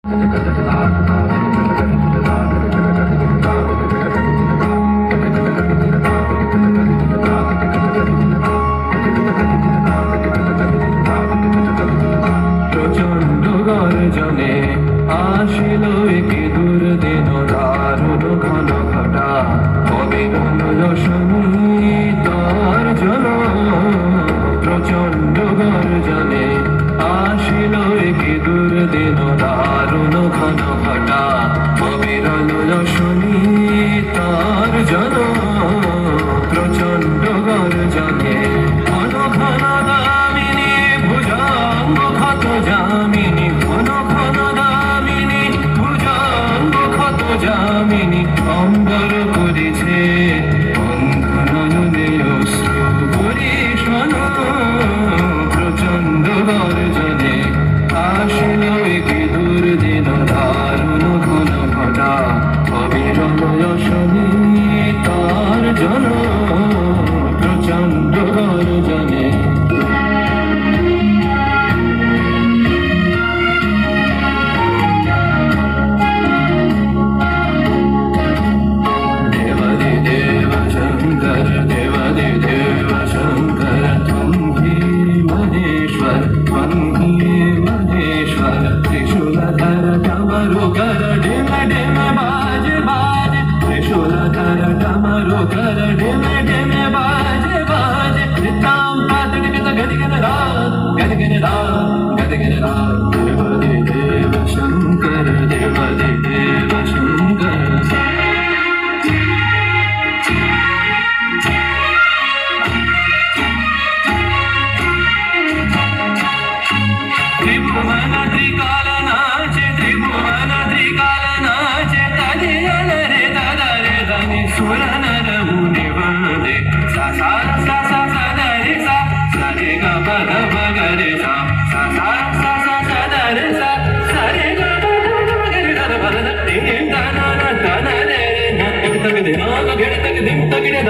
প্রচন্ড গর্জনে আসিল একে দূর দিন দারুণ ঘন ঘটা অবিরল রশ্মি তার জন প্রচন্ড গর্জনে আসিল একে দূর দিন দারুণ ঘন ঘটা অবিরল রশ্মি তার জন প্রচন্ড গর্জনে ঘন ঘন দামিনী ভুজঙ্গ ক্ষত যামিনী ঘন ঘন দামিনী ভুজঙ্গ ক্ষত যামিনী অম্বর করেছে অন্ধ নয়নে অশ্রু পরিশন প্রচন্ড গর্জনে আসিল একে দূর দিন দারুণ ঘন ঘটা অবিরল রশ্মি তার জন প্রচন্ড গর্জনে त्रिशूलधर डमरू कर डिम डिम बाज बाज त्रिशूलधर डमरू कर डिम डिम बाज बाज निताम पातक गद गद रात गद गद रात गद गद रात देवादि देव शंकर देवादि देव शंकर त्रिभुवन त्रिकाल नाचे त्रिभुवन त्रिकाल नाचे तदियन रे तदरे धनि सुर नर मुनि वंदे सा सा सा सा सा रे सा सा रे ग प ध प ग रे सा सा सा सा सा सा रे सा सा रे ग प ध प ग रे सा ध प ध ति ध न न ध न रे न तक दिन न ग ग तक दिन तक